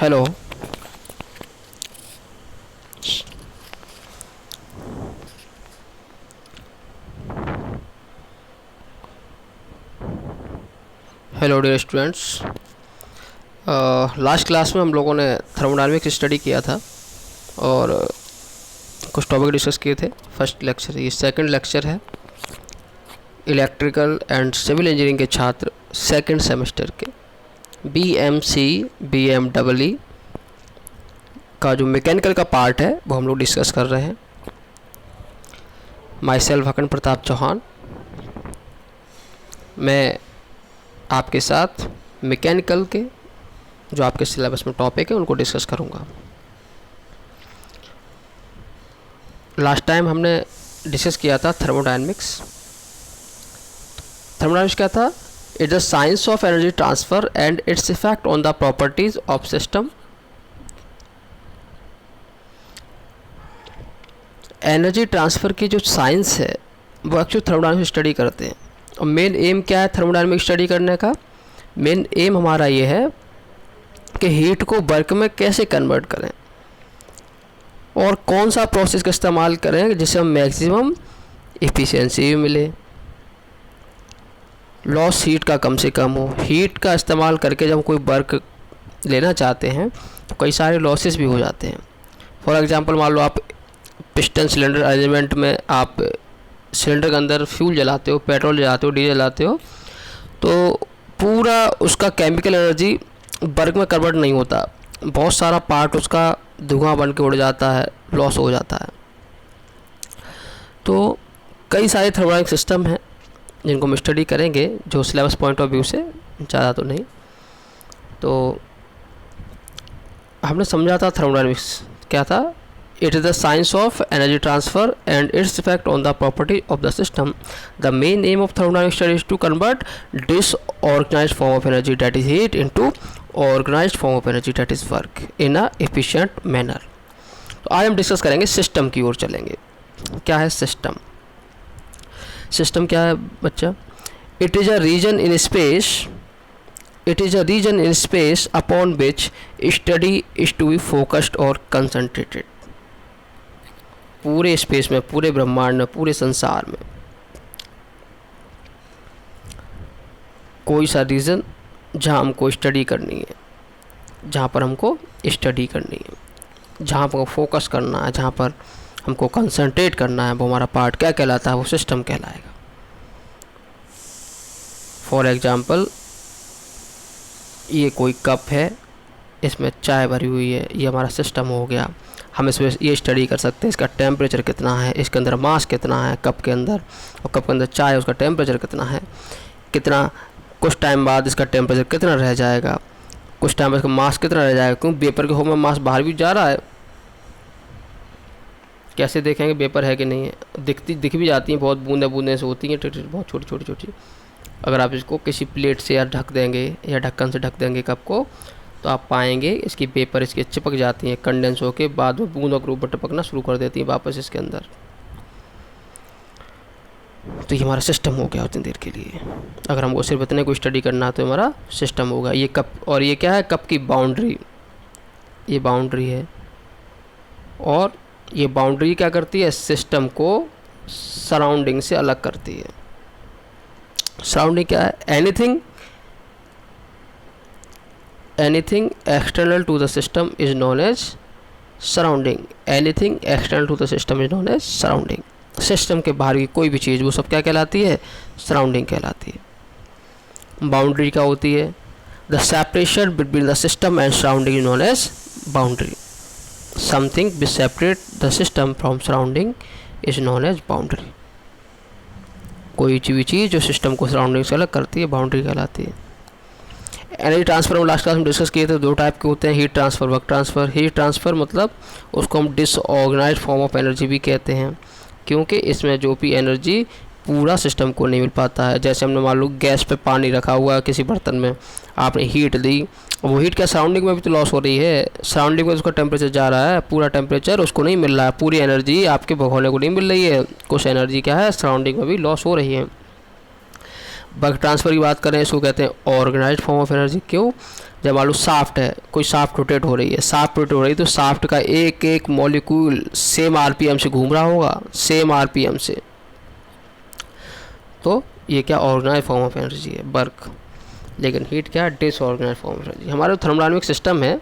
Hello. Hello dear students, last class में हम लोगों ने थर्मोडायनेमिक्स स्टडी किया था और कुछ टॉपिक डिस्कस किए थे। फर्स्ट लेक्चर, ये सेकंड लेक्चर है। इलेक्ट्रिकल एंड सिविल इंजीनियरिंग के छात्र सेकंड सेमेस्टर के BMC BMEE का जो मैकेनिकल का पार्ट है वो हम लोग डिस्कस कर रहे हैं। माई सेल्फ अखंड प्रताप चौहान, मैं आपके साथ मैकेनिकल के जो आपके सिलेबस में टॉपिक है उनको डिस्कस करूंगा। लास्ट टाइम हमने डिस्कस किया था थर्मोडायनेमिक्स। थर्मोडायनेमिक्स क्या था? It's the science of energy transfer and its effect on the properties of system. Energy transfer की जो साइंस है वो एक्चुअली थर्मोडायनेमिक्स स्टडी करते हैं। और मेन एम क्या है थर्मोडायनेमिक्स स्टडी करने का? मेन एम हमारा ये है कि हीट को वर्क में कैसे कन्वर्ट करें और कौन सा प्रोसेस का इस्तेमाल करें जिससे हम मैक्सिमम एफिशिएंसी भी मिले, लॉस हीट का कम से कम हो। हीट का इस्तेमाल करके जब कोई वर्क लेना चाहते हैं तो कई सारे लॉसेस भी हो जाते हैं। फॉर एग्जांपल, मान लो आप पिस्टन सिलेंडर अरेंजमेंट में आप सिलेंडर के अंदर फ्यूल जलाते हो, पेट्रोल जलाते हो, डीजल जलाते हो, तो पूरा उसका केमिकल एनर्जी वर्क में कन्वर्ट नहीं होता। बहुत सारा पार्ट उसका धुआं बन के उड़ जाता है, लॉस हो जाता है। तो कई सारे थर्मोडायनेमिक सिस्टम हैं जिनको हम स्टडी करेंगे, जो सिलेबस पॉइंट ऑफ व्यू से, ज़्यादा तो नहीं। तो हमने समझा था थर्मोडायनेमिक्स क्या था। It is the science of energy transfer and its effect on the property of the system. The main aim of thermodynamic study is to convert disorganized form of energy, that is heat, into organized form of energy, that is work, in a efficient manner. तो आज हम discuss करेंगे system की ओर चलेंगे। क्या है system? System क्या है बच्चा? It is a region in space. It is a region in space upon which study is to be focused or concentrated. पूरे स्पेस में, पूरे ब्रह्मांड में, पूरे संसार में कोई सा रीज़न जहाँ हमको स्टडी करनी है, जहाँ पर हमको स्टडी करनी है, जहाँ पर फोकस करना है, जहाँ पर हमको कंसंट्रेट करना है, वो हमारा पार्ट क्या कहलाता है? वो सिस्टम कहलाएगा। फॉर एग्जांपल, ये कोई कप है, इसमें चाय भरी हुई है, ये हमारा सिस्टम हो गया। हम इसमें ये स्टडी कर सकते हैं इसका टेम्परेचर कितना है, इसके अंदर मास कितना है कप के अंदर, और कप के अंदर चाय, उसका टेम्परेचर कितना है, कितना कुछ टाइम बाद इसका टेम्परेचर कितना रह जाएगा, कुछ टाइम बाद इसका मास कितना रह जाएगा। क्योंकि वेपर के फॉर्म में मास बाहर भी जा रहा है। कैसे देखेंगे वेपर है कि नहीं है? दिख भी जाती हैं, बहुत बूंदे बूंदे से होती हैं, बहुत छोटी छोटी छोटी। अगर आप इसको किसी प्लेट से या ढक देंगे या ढक्कन से ढक देंगे कप को, तो आप पाएंगे इसकी पेपर इसके चिपक जाती हैं, कंडेंस होके बाद में बूंदों के ऊपर टपकना शुरू कर देती हैं वापस इसके अंदर। तो ये हमारा सिस्टम हो गया उतनी देर के लिए। अगर हमको सिर्फ इतने को स्टडी करना है तो हमारा सिस्टम होगा। ये कप, और ये क्या है? कप की बाउंड्री, ये बाउंड्री है। और ये बाउंड्री क्या करती है? सिस्टम को सराउंडिंग से अलग करती है। सराउंडिंग क्या है? Anything external to the system is known as surrounding. Anything external to the system is known as surrounding. System के बाहर की कोई भी चीज़, वो सब क्या कहलाती है? सराउंडिंग कहलाती है। बाउंड्री क्या होती है? The separation between the system and surrounding is known as boundary. Something which separate the system from surrounding is known as boundary. कोई भी चीज़ जो सिस्टम को सराउंडिंग से अलग करती है, बाउंड्री कहलाती है। एनर्जी ट्रांसफ़र हम लास्ट क्लास में डिस्कस किए थे, दो टाइप के होते हैं, heat transfer, work transfer. Heat transfer मतलब उसको हम डिसऑर्गेनाइज्ड फॉर्म ऑफ एनर्जी भी कहते हैं, क्योंकि इसमें जो भी एनर्जी पूरा सिस्टम को नहीं मिल पाता है। जैसे हमने मान लो गैस पे पानी रखा हुआ है किसी बर्तन में, आपने हीट दी, वो हीट क्या सराउंडिंग में भी तो लॉस हो रही है। सराउंडिंग में उसका टेम्परेचर जा रहा है, पूरा टेम्परेचर उसको नहीं मिल रहा है, पूरी एनर्जी आपके भगोने को नहीं मिल रही है, कुछ एनर्जी क्या है सराउंडिंग में भी लॉस हो रही है। वर्क ट्रांसफ़र की बात करें इसको कहते हैं ऑर्गेनाइज्ड फॉर्म ऑफ एनर्जी। क्यों? जब मान लो शाफ्ट है, कोई शाफ्ट रोटेट हो रही है, शाफ्ट रोटेट हो रही है तो शाफ्ट का एक एक मॉलिक्यूल सेम आरपीएम से घूम रहा होगा, सेम आरपीएम से, तो ये क्या ऑर्गेनाइज्ड फॉर्म ऑफ एनर्जी है, वर्क। लेकिन हीट क्या है? Disorganised form of energy. हमारे थर्मोडायनामिक सिस्टम है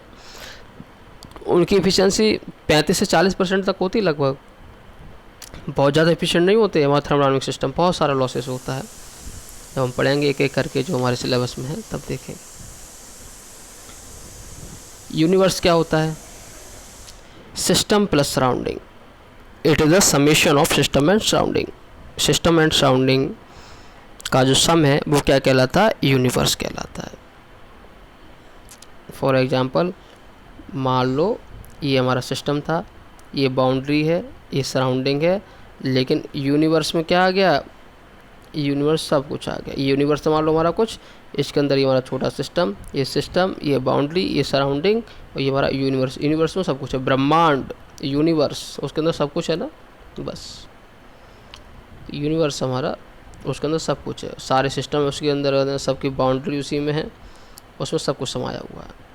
उनकी एफिशिएंसी 35 से 40% तक होती है लगभग, बहुत ज़्यादा एफिशिएंट नहीं होते हमारा थर्मोडायनामिक सिस्टम, बहुत सारा लॉसेस होता है। जब हम पढ़ेंगे एक एक करके जो हमारे सिलेबस में है तब देखेंगे। यूनिवर्स क्या होता है? System plus surrounding, it is the summation of system and surrounding. System and surrounding का जो सम है वो क्या कहलाता है? यूनिवर्स कहलाता है। फॉर एग्जांपल मान लो ये हमारा सिस्टम था, ये बाउंड्री है, ये सराउंडिंग है, लेकिन यूनिवर्स में क्या आ गया? यूनिवर्स सब कुछ आ गया। यूनिवर्स मान लो हमारा कुछ, इसके अंदर ये हमारा छोटा सिस्टम, ये बाउंड्री, ये सराउंडिंग और ये हमारा यूनिवर्स। यूनिवर्स में सब कुछ है, ब्रह्मांड यूनिवर्स, उसके अंदर सब कुछ है ना, बस यूनिवर्स हमारा, उसके अंदर सब कुछ है, सारे सिस्टम उसके अंदर, सबकी बाउंड्री उसी में है, उसमें सब कुछ समाया हुआ है।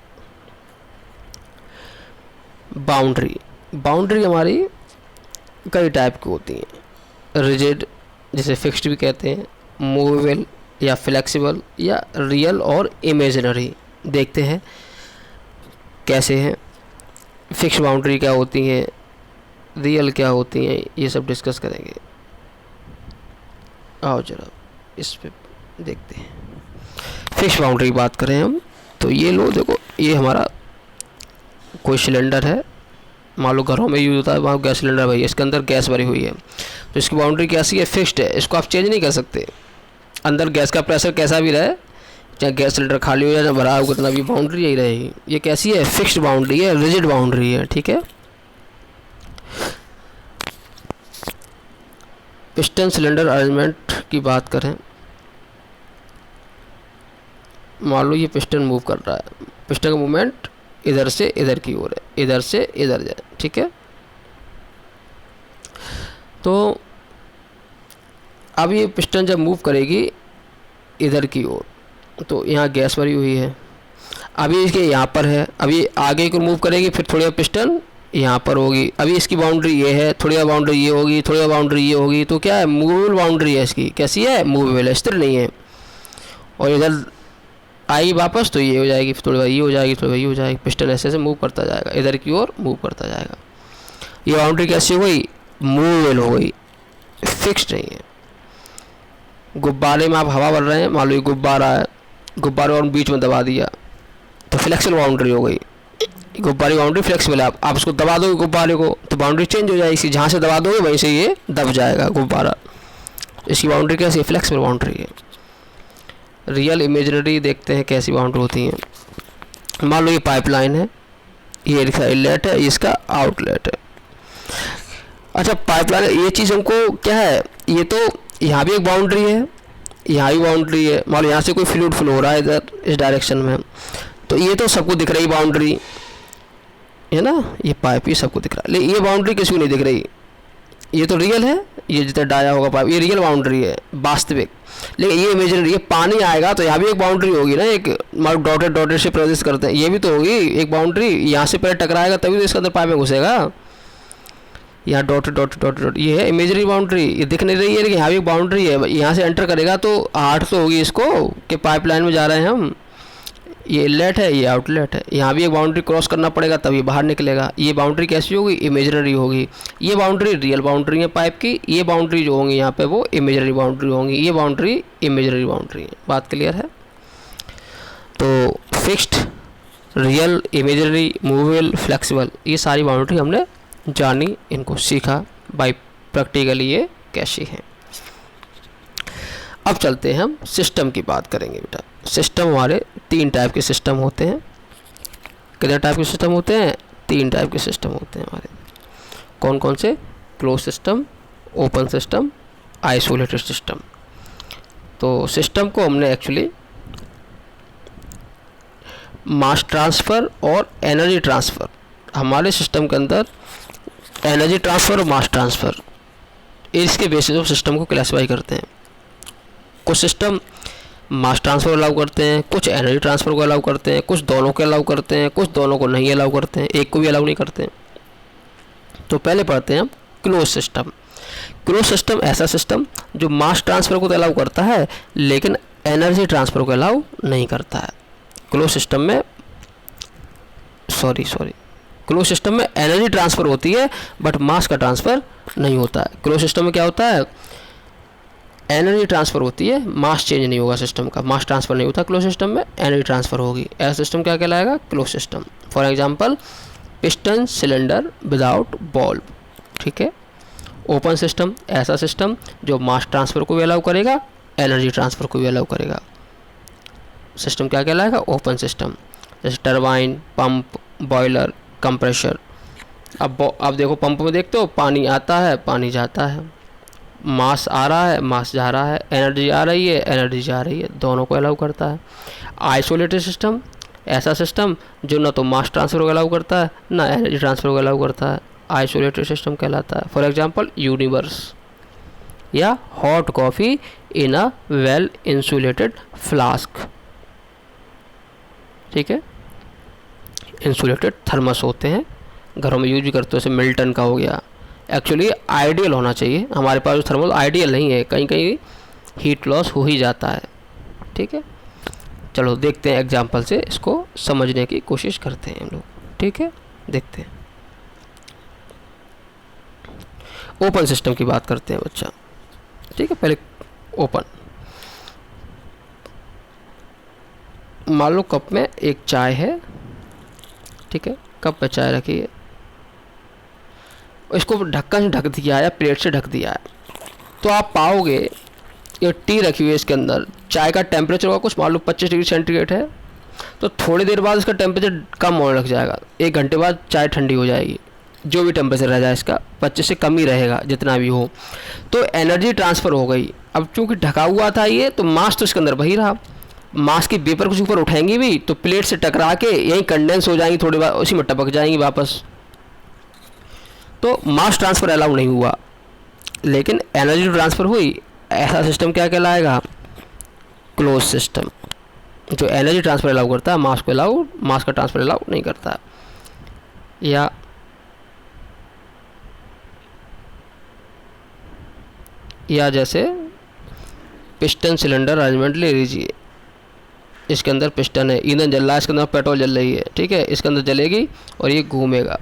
बाउंड्री हमारी कई टाइप की होती हैं, रिजिड जिसे फिक्स्ड भी कहते हैं, मूवेबल या फ्लेक्सिबल, या रियल और इमेजिनरी। देखते हैं कैसे हैं, फिक्स्ड बाउंड्री क्या होती हैं, रियल क्या होती हैं, ये सब डिस्कस करेंगे। आओ जरा इस पे देखते हैं। फिक्स्ड बाउंड्री की बात करें हम तो ये लो देखो, ये हमारा कोई सिलेंडर है, मान लो घरों में यूज़ होता है, वहाँ गैस सिलेंडर भाई, इसके अंदर गैस भरी हुई है, तो इसकी बाउंड्री कैसी है? फिक्स्ड है, इसको आप चेंज नहीं कर सकते। अंदर गैस का प्रेशर कैसा भी रहे, चाहे गैस सिलेंडर खाली हो या भरा हो, कितना भी बाउंड्री यही रहेगी। ये कैसी है? फिक्स्ड बाउंड्री है, रिजिड बाउंड्री है, ठीक है। पिस्टन सिलेंडर अरेंजमेंट की बात करें, मान लो ये पिस्टन मूव कर रहा है, पिस्टन का मूवमेंट इधर से इधर की ओर है, इधर से इधर जाए, ठीक है। तो अब ये पिस्टन जब मूव करेगी इधर की ओर, तो यहाँ गैस भरी हुई है, अभी इसके यहाँ पर है, अभी आगे को मूव करेगी, फिर थोड़ी पिस्टन यहाँ पर होगी, अभी इसकी बाउंड्री ये है, थोड़ी बाउंड्री ये होगी, थोड़ी बाउंड्री ये होगी, तो क्या है? मूवेबल बाउंड्री है इसकी। कैसी है? मूवेबल है, स्थिर नहीं है। और इधर आएगी वापस तो ये हो जाएगी, थोड़ी बार ये हो जाएगी, थोड़ी बार ये हो जाएगी, पिस्टन ऐसे ऐसे मूव करता जाएगा, इधर की ओर मूव करता जाएगा। ये बाउंड्री कैसी हो गई? मूवेबल हो गई, फिक्स्ड नहीं है। गुब्बारे में आप हवा भर रहे हैं, मान लो ये गुब्बारा है, गुब्बारे और बीच में दबा दिया तो फ्लेक्सिबल बाउंड्री हो गई। गुब्बारे बाउंड्री फ्लेक्सिबल है, आप उसको दबा दोगे गुब्बारे को तो बाउंड्री चेंज हो जाएगी, जहाँ से दबा दोगे वहीं से ये दब जाएगा गुब्बारा। इसकी बाउंड्री कैसी है? फ्लेक्सिबल बाउंड्री है। रियल इमेजिनरी देखते हैं कैसी बाउंड्री होती हैं। मान लो ये पाइपलाइन है, ये इसका इनलेट है, इसका आउटलेट है। अच्छा पाइपलाइन, ये चीज़ हमको क्या है? ये तो यहाँ भी एक बाउंड्री है, यहाँ भी बाउंड्री है, मान लो यहाँ से कोई फ्लूइड फ्लो हो रहा है इधर इस डायरेक्शन में, तो ये तो सबको दिख रही बाउंड्री है ना, ये पाइप ये सबको दिख रहा है, लेकिन ये बाउंड्री किसी को नहीं दिख रही। ये तो रियल है, ये जितना डाया होगा पाइप, ये रियल बाउंड्री है वास्तविक। लेकिन ये इमेजिनरी, ये पानी आएगा तो यहाँ भी एक बाउंड्री होगी ना, एक मान डॉटेड डॉटेड से प्रदर्शित करते हैं, ये भी तो होगी एक बाउंड्री। यहाँ से पैर टकराएगा तभी तो इसके अंदर पाइप में घुसेगा। यहाँ डॉटेड डॉटेड डॉटेड डॉट, ये है इमेजिनरी बाउंड्री, ये दिख नहीं रही है लेकिन यहाँ भी एक बाउंड्री है। यहाँ से एंटर करेगा तो आठ तो होगी इसको कि पाइपलाइन में जा रहे हैं हम, ये इनलेट है, ये आउटलेट है, यहाँ भी एक बाउंड्री क्रॉस करना पड़ेगा तभी बाहर निकलेगा। ये बाउंड्री कैसी होगी? इमेजिनरी होगी। ये बाउंड्री रियल बाउंड्री है पाइप की, ये बाउंड्री जो होंगी यहाँ पे वो इमेजिनरी बाउंड्री होंगी, ये बाउंड्री इमेजिनरी बाउंड्री है। बात क्लियर है? तो fixed, real, imaginary, movable, flexible, ये सारी बाउंड्री हमने जानी, इनको सीखा बाय प्रैक्टिकली ये कैसी हैं। अब चलते हैं हम सिस्टम की बात करेंगे बेटा। सिस्टम हमारे 3 टाइप के सिस्टम होते हैं। कितने टाइप के सिस्टम होते हैं? 3 टाइप के सिस्टम होते हैं हमारे। कौन कौन से? Close system, open system, isolated system. तो सिस्टम को हमने एक्चुअली मास ट्रांसफ़र और एनर्जी ट्रांसफ़र, हमारे सिस्टम के अंदर एनर्जी ट्रांसफ़र और मास ट्रांसफ़र, इसके बेसिस पर सिस्टम को क्लासिफाई करते हैं। कुछ सिस्टम मास ट्रांसफ़र अलाउ करते हैं, कुछ एनर्जी ट्रांसफ़र को अलाउ करते हैं, कुछ दोनों को अलाउ करते हैं, कुछ दोनों को नहीं अलाउ करते हैं, एक को भी अलाउ नहीं करते हैं। तो पहले पढ़ते हैं हम क्लोज सिस्टम। क्लोज सिस्टम ऐसा सिस्टम जो मास ट्रांसफ़र को तो अलाउ करता है लेकिन एनर्जी ट्रांसफ़र को अलाउ नहीं करता है। क्लोज सिस्टम में क्लोज सिस्टम में एनर्जी ट्रांसफ़र होती है बट मास का ट्रांसफ़र नहीं होता है। क्लोज सिस्टम में क्या होता है, एनर्जी ट्रांसफ़र होती है, मास चेंज नहीं होगा सिस्टम का, मास ट्रांसफ़र नहीं होता क्लोज सिस्टम में, एनर्जी ट्रांसफ़र होगी। ऐसा सिस्टम क्या कहलाएगा, close system. For example piston cylinder without bulb, ठीक है। ओपन सिस्टम ऐसा सिस्टम जो मास ट्रांसफ़र को भी अलाउ करेगा, एनर्जी ट्रांसफ़र को भी अलाउ करेगा। सिस्टम क्या कहलाएगा, ओपन सिस्टम। जैसे टरबाइन, पंप, बॉयलर, कंप्रेशर। अब देखो पंप में देखते हो पानी आता है पानी जाता है, मास आ रहा है मास जा रहा है, एनर्जी आ रही है एनर्जी जा रही है, दोनों को अलाउ करता है। आइसोलेटेड सिस्टम ऐसा सिस्टम जो ना तो मास ट्रांसफ़र को अलाउ करता है ना एनर्जी ट्रांसफ़र को अलाउ करता है, आइसोलेटेड सिस्टम कहलाता है। फॉर एग्जांपल यूनिवर्स या hot coffee in a well insulated flask, ठीक है। इंसुलेटेड थर्मस होते हैं, घरों में यूज भी करते हो, जैसे मिल्टन का हो गया। एक्चुअली आइडियल होना चाहिए, हमारे पास जो थर्मल आइडियल नहीं है, कहीं कहीं हीट लॉस हो ही जाता है, ठीक है। चलो देखते हैं एग्जांपल से, इसको समझने की कोशिश करते हैं हम लोग, ठीक है। देखते हैं ओपन सिस्टम की बात करते हैं बच्चा, ठीक है। पहले ओपन, मान लो कप में एक चाय है, ठीक है। कप में चाय रखी है, इसको ढक्कन से ढक दिया या प्लेट से ढक दिया है, तो आप पाओगे ये टी रखी हुई है, इसके अंदर चाय का टेम्परेचर होगा कुछ मान लो 25 डिग्री सेंटीग्रेड है, तो थोड़ी देर बाद इसका टेम्परेचर कम होने लग जाएगा, 1 घंटे बाद चाय ठंडी हो जाएगी, जो भी टेम्परेचर रह जाए इसका 25 से कम ही रहेगा जितना भी हो, तो एनर्जी ट्रांसफ़र हो गई। अब चूँकि ढका हुआ था ये, तो मास तो इसके अंदर वही रहा, मास की वेपर कुछ ऊपर उठाएंगी भी तो प्लेट से टकरा के यहीं कंडेंस हो जाएंगी, थोड़ी बार उसी में टपक जाएंगी वापस, तो मास ट्रांसफ़र अलाउ नहीं हुआ लेकिन एनर्जी ट्रांसफ़र हुई। ऐसा सिस्टम क्या कहलाएगा, क्लोज सिस्टम, जो एनर्जी ट्रांसफ़र अलाउ करता है, मास का ट्रांसफ़र अलाउ नहीं करता। या जैसे पिस्टन सिलेंडर अरेंजमेंट ले लीजिए, इसके अंदर पिस्टन है, ईंधन जल रहा है, इसके अंदर पेट्रोल जल रही है, ठीक है। इसके अंदर जलेगी और ये घूमेगा,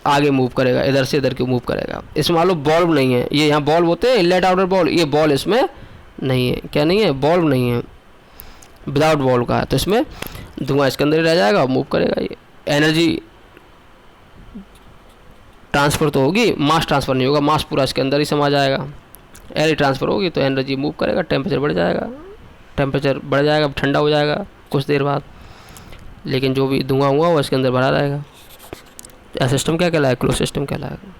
आगे मूव करेगा, इधर से इधर की मूव करेगा। इसमें मान लो बॉल्ब नहीं है, ये यहाँ बॉल्ब होते हैं इनलेट आउटर बॉल्ब, ये बॉल इसमें नहीं है, क्या नहीं है, बॉल्ब नहीं है, विदाउट बॉल्ब का है, तो इसमें धुआं इसके अंदर ही रह जाएगा, मूव करेगा। ये एनर्जी ट्रांसफ़र तो होगी, मास ट्रांसफ़र नहीं होगा, मास पूरा इसके अंदर ही समा जाएगा। एनर्जी ट्रांसफ़र होगी तो एनर्जी मूव करेगा, टेम्परेचर बढ़ जाएगा, ठंडा हो जाएगा कुछ देर बाद, लेकिन जो भी धुआं हुआ वो इसके अंदर भरा रहेगा। यह सिस्टम क्या कहलाएगा, क्लोज सिस्टम कहलाएगा।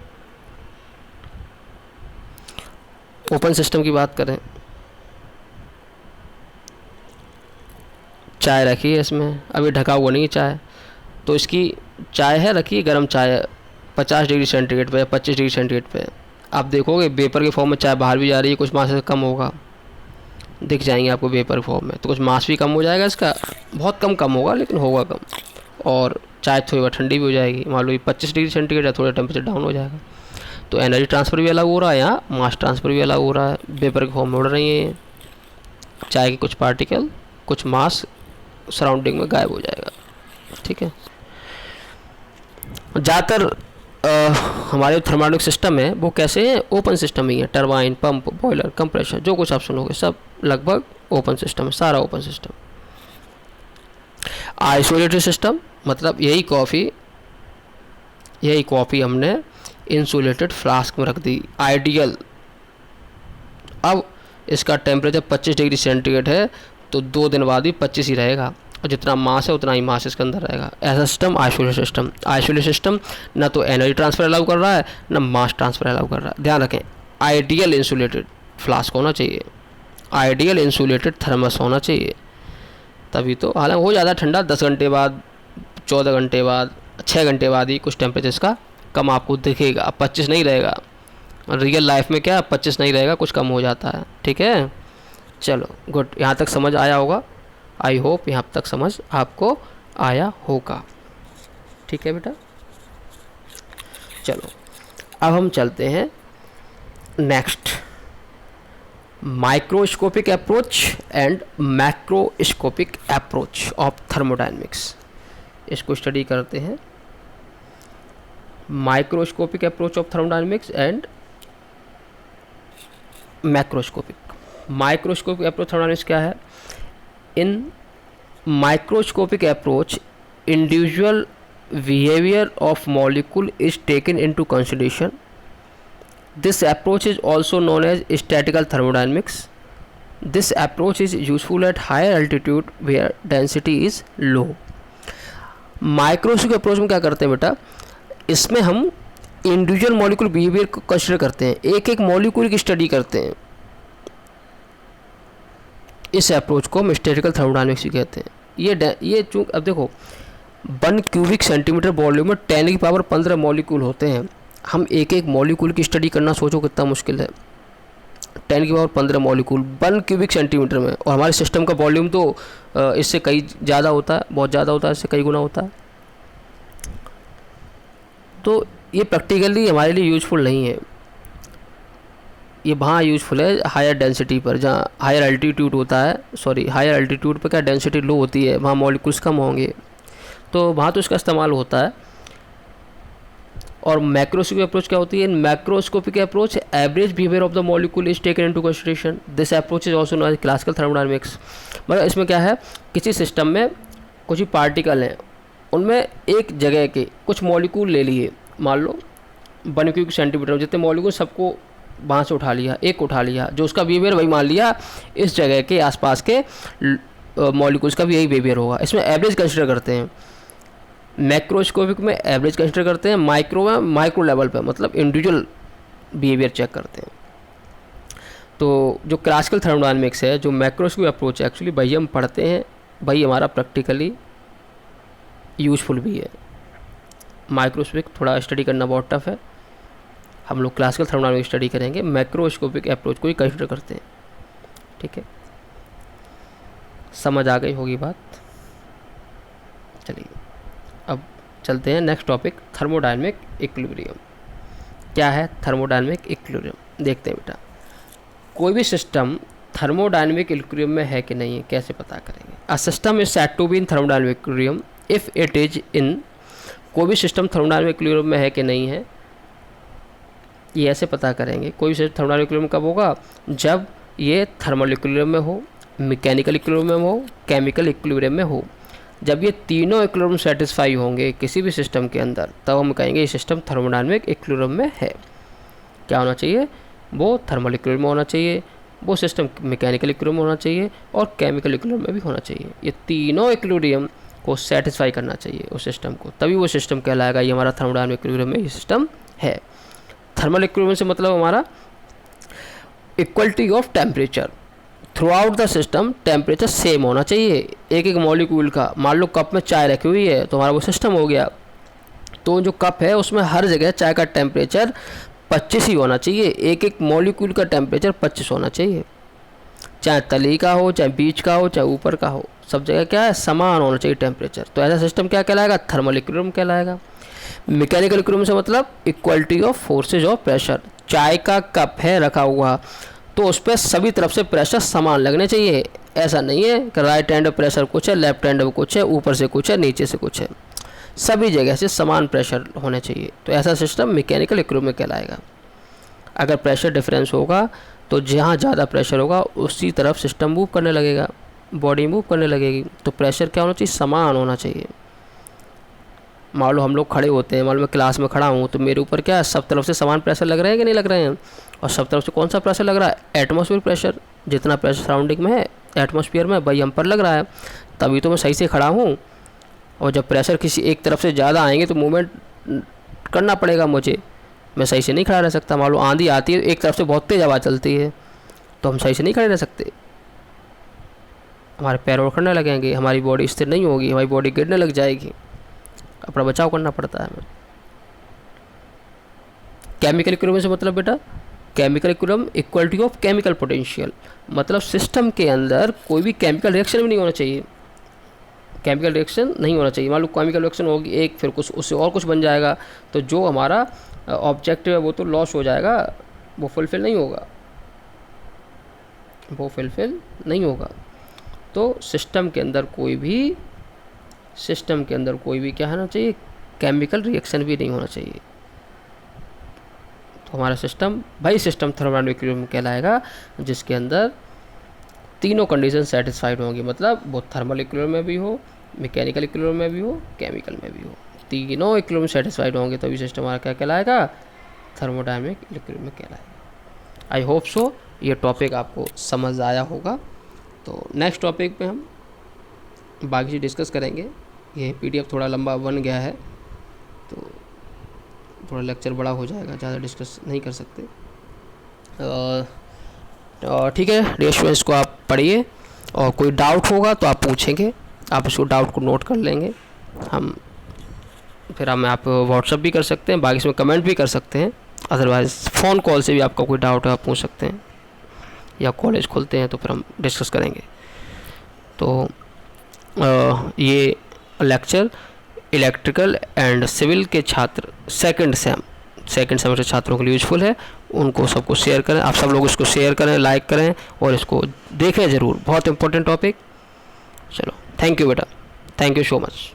ओपन सिस्टम की बात करें, चाय रखी है इसमें, अभी ढका हुआ नहीं है चाय, तो इसकी चाय है रखी है गर्म चाय 50 डिग्री सेंटीग्रेड पे या 25 डिग्री सेंटीग्रेड पे, आप देखोगे वेपर के फॉर्म में चाय बाहर भी जा रही है, कुछ मास से कम होगा, दिख जाएंगे आपको वेपर फॉर्म में, तो कुछ मास भी कम हो जाएगा इसका, बहुत कम होगा लेकिन होगा कम, और चाय थोड़ी बार ठंडी भी हो जाएगी। मान लो 25 डिग्री सेंटीग्रेड है, थोड़ा टेम्परेचर डाउन हो जाएगा, तो एनर्जी ट्रांसफ़र भी अलग हो रहा है, यहाँ मास ट्रांसफ़र भी अलग हो रहा है, वेपर के फॉर्म में उड़ रही है चाय के कुछ पार्टिकल, कुछ मास सराउंडिंग में गायब हो जाएगा, ठीक है। ज़्यादातर हमारे थर्मोडायनेमिक सिस्टम है वो कैसे हैं, ओपन सिस्टम ही है, टरबाइन, पंप, बॉयलर, कंप्रेशर, जो कुछ आप सुनोगे सब लगभग ओपन सिस्टम है, सारा ओपन सिस्टम। आइसोलेटेड सिस्टम मतलब यही कॉफ़ी हमने इंसुलेटेड फ्लास्क में रख दी, आइडियल। अब इसका टेम्परेचर 25 डिग्री सेंटीग्रेड है, तो 2 दिन बाद भी 25 ही रहेगा, और जितना मास है उतना ही मास इसके अंदर रहेगा। ऐसा सिस्टम आइसोलेटेड सिस्टम ना तो एनर्जी ट्रांसफ़र अलाउ कर रहा है ना मास ट्रांसफ़र अलाउ कर रहा है। ध्यान रखें, आइडियल इंसुलेटेड फ्लास्क होना चाहिए, आइडियल इंसुलेटेड थर्मस होना चाहिए, तभी तो। हालांकि हो जाता है ठंडा 10 घंटे बाद, 14 घंटे बाद, 6 घंटे बाद ही कुछ टेम्परेचर इसका कम आपको दिखेगा, अब 25 नहीं रहेगा। रियल लाइफ में क्या 25 नहीं रहेगा, कुछ कम हो जाता है, ठीक है। चलो गुड, यहाँ तक समझ आया होगा। आई होप यहाँ तक समझ आपको आया होगा। ठीक है बेटा, चलो अब हम चलते हैं next, microscopic approach and macroscopic approach of thermodynamics. इसको स्टडी करते हैं, microscopic approach of thermodynamics and macroscopic. Microscopic approach thermodynamics क्या है? In microscopic approach individual behavior of molecule is taken into consideration. This approach is also known as statical thermodynamics. This approach is useful at higher altitude where density is low. Microscopic approach में क्या करते हैं बेटा, इसमें हम individual molecule behaviour को consider करते हैं, एक एक मॉलिक्यूल की स्टडी करते हैं। इस अप्रोच को हम स्टैटिकल थर्मोडायनेमिक्स भी कहते हैं। ये चूँकि अब देखो 1 क्यूबिक सेंटीमीटर वॉल्यूम में 10 की पावर 15 मॉलिक्यूल होते हैं। हम एक एक मॉलिक्यूल की स्टडी करना सोचो कितना मुश्किल है। 10 की पावर 15 मॉलिक्यूल 1 क्यूबिक सेंटीमीटर में, और हमारे सिस्टम का वॉल्यूम तो इससे कई ज़्यादा होता है, बहुत ज़्यादा होता है, इससे कई गुना होता है। तो ये प्रैक्टिकली हमारे लिए यूजफुल नहीं है। ये वहाँ यूजफुल है हायर डेंसिटी पर, जहाँ हायर एल्टीट्यूड होता है, सॉरी हायर एल्टीट्यूड पर क्या डेंसिटी लो होती है, वहाँ मॉलिक्यूल्स कम होंगे, तो वहाँ तो इसका इस्तेमाल होता है। और मैक्रोस्कोपिक अप्रोच क्या होती है? Macroscopic approach average behaviour of the molecule is taken into consideration. This approach is also known as classical thermodynamics. मतलब इसमें क्या है, किसी सिस्टम में कुछ ही पार्टिकल हैं, उनमें एक जगह के कुछ मॉलिक्यूल ले लिए, मान लो 1 क्यूबिक सेंटीमीटर में जितने मॉलिक्यूल सबको वहाँ से उठा लिया, एक उठा लिया, जो उसका बिहेवियर वही मान लिया, इस जगह के आसपास के मॉलिक्यूल्स का भी यही बिहेवियर होगा। इसमें एवरेज कंसिडर करते हैं। मैक्रोस्कोपिक में एवरेज कंसिडर करते हैं, माइक्रो में माइक्रो लेवल पे, मतलब इंडिविजुअल बिहेवियर चेक करते हैं। तो जो क्लासिकल थर्मोडायनेमिक्स है, जो मैक्रोस्कोपिक अप्रोच है, एक्चुअली वही हम पढ़ते हैं, वही हमारा प्रैक्टिकली यूजफुल भी है। माइक्रोस्कोपिक थोड़ा स्टडी करना बहुत टफ है, हम लोग क्लासिकल थर्मोडायनेमिक्स स्टडी करेंगे, मैक्रोस्कोपिक अप्रोच को ही कंसिडर करते हैं। ठीक है, समझ आ गई होगी बात। चलिए अब चलते हैं नेक्स्ट टॉपिक, थर्मोडायनेमिक इक्विलिब्रियम। क्या है थर्मोडायनेमिक इक्विलिब्रियम? देखते हैं बेटा, कोई भी सिस्टम थर्मोडायनेमिक इक्विलिब्रियम में है कि नहीं है, कैसे पता करेंगे? A system is said to be in thermodynamic equilibrium if it is in. कोई भी सिस्टम थर्मोडायनेमिक इक्विलिब्रियम में है कि नहीं है, ये ऐसे पता करेंगे। कोई भी सिस्टम थर्मोडायनेमिक इक्विलिब्रियम कब होगा? जब ये थर्मल इक्विलिब्रियम में हो, मैकेनिकल इक्विलिब्रियम में हो, केमिकल इक्विलिब्रियम में हो। जब ये तीनों इक्विलिब्रियम सेटिस्फाई होंगे किसी भी सिस्टम के अंदर, तब हम कहेंगे ये सिस्टम थर्मोडायनेमिक इक्विलिब्रियम में है। क्या होना चाहिए? वो थर्मल इक्विलिब्रियम में होना चाहिए, वो सिस्टम मैकेनिकल इक्विलिब्रियम में होना चाहिए, और केमिकल इक्विलिब्रियम में भी होना चाहिए। ये तीनों इक्विलिब्रियम को सेटिस्फाई करना चाहिए उस सिस्टम को, तभी वो सिस्टम कहलाएगा ये हमारा थर्मोडायनेमिक इक्विलिब्रियम में ये सिस्टम है। थर्मल इक्विलिब्रियम से मतलब हमारा equality of temperature through out the system, temperature same होना चाहिए एक एक मॉलिक्यूल का। मान लो कप में चाय रखी हुई है तो हमारा वो सिस्टम हो गया, तो जो कप है उसमें हर जगह चाय का टेम्परेचर 25 ही होना चाहिए, एक एक मॉलिक्यूल का टेम्परेचर 25 होना चाहिए, चाहे तली का हो, चाहे बीच का हो, चाहे ऊपर का हो, सब जगह क्या है समान होना चाहिए टेम्परेचर। तो ऐसा सिस्टम क्या कहलाएगा? थर्मल इक्विलिब्रियम कहलाएगा। मैकेनिकल इक्विलिब्रियम से मतलब equality of forces of pressure. चाय का कप है रखा हुआ, तो उस पर सभी तरफ से प्रेशर समान लगने चाहिए। ऐसा नहीं है कि राइट हैंड प्रेशर कुछ है, लेफ्ट हैंड में कुछ है, ऊपर से कुछ है, नीचे से कुछ है, सभी जगह से समान प्रेशर होने चाहिए। तो ऐसा सिस्टम मैकेनिकल इक्विलिब्रियम कहलाएगा। अगर प्रेशर डिफरेंस होगा तो जहाँ ज़्यादा प्रेशर होगा उसी तरफ सिस्टम मूव करने लगेगा, बॉडी मूव करने लगेगी। तो प्रेशर क्या होना चाहिए? समान होना चाहिए। मान लो हम लोग खड़े होते हैं, मान लो मैं क्लास में खड़ा हूँ, तो मेरे ऊपर क्या सब तरफ से समान प्रेशर लग रहे हैं कि नहीं लग रहे हैं? और सब तरफ से कौन सा प्रेशर लग रहा है? Atmosphere pressure. जितना प्रेशर सराउंडिंग में है एटमॉस्फेयर में, वही हम पर लग रहा है, तभी तो मैं सही से खड़ा हूँ। और जब प्रेशर किसी एक तरफ से ज़्यादा आएंगे तो मूवमेंट करना पड़ेगा मुझे, मैं सही से नहीं खड़ा रह सकता। मान लो आंधी आती है, एक तरफ से बहुत तेज़ आवाज़ चलती है, तो हम सही से नहीं खड़े रह सकते, हमारे पैर उखड़ने लगेंगे, हमारी बॉडी स्थिर नहीं होगी, हमारी बॉडी गिरने लग जाएगी, अपना बचाव करना पड़ता है हमें। केमिकल इक्विलिब्रियम से मतलब बेटा chemical equilibrium equality of chemical potential, मतलब सिस्टम के अंदर कोई भी केमिकल रिएक्शन भी नहीं होना चाहिए, केमिकल रिएक्शन नहीं होना चाहिए। मान लो केमिकल रिएक्शन होगी एक, फिर कुछ उससे और कुछ बन जाएगा, तो जो हमारा ऑब्जेक्टिव है वो तो लॉस हो जाएगा, वो फुलफिल नहीं होगा, वो फुलफिल नहीं होगा। तो सिस्टम के अंदर कोई भी क्या होना चाहिए, केमिकल रिएक्शन भी नहीं होना चाहिए। तो हमारा सिस्टम थर्मोडायनामिक इक्विलिब्रियम कहलाएगा, जिसके अंदर तीनों कंडीशन सेटिस्फाइड होंगी, मतलब वो थर्मल इक्विलिब्रियम में भी हो, मैकेनिकल इक्विलिब्रियम में भी हो, केमिकल में भी हो, तीनों इक्विलिब्रियम सेटिस्फाइड होंगे तभी सिस्टम हमारा क्या कहलाएगा, थर्मोडायनामिक इक्विलिब्रियम में कहलाएगा। आई होप सो ये टॉपिक आपको समझ आया होगा। तो नेक्स्ट टॉपिक पे हम बाकी चीज़ डिस्कस करेंगे। ये पीडीएफ थोड़ा लंबा बन गया है, तो थोड़ा लेक्चर बड़ा हो जाएगा, ज़्यादा डिस्कस नहीं कर सकते। ठीक है डियर स्टूडेंट्स, को आप पढ़िए और कोई डाउट होगा तो आप पूछेंगे, आप उसको डाउट को नोट कर लेंगे, फिर हम आप व्हाट्सअप भी कर सकते हैं, बाकी इसमें कमेंट भी कर सकते हैं, अदरवाइज़ फ़ोन कॉल से भी आपका कोई डाउट है आप पूछ सकते हैं, या कॉलेज खुलते हैं तो फिर हम डिस्कस करेंगे। तो ये लेक्चर इलेक्ट्रिकल एंड सिविल के छात्र सेकंड सेमेस्टर छात्रों के लिए यूजफुल है, उनको सबको शेयर करें, आप सब लोग इसको शेयर करें, लाइक करें और इसको देखें ज़रूर, बहुत इंपॉर्टेंट टॉपिक। चलो थैंक यू बेटा, थैंक यू सो मच।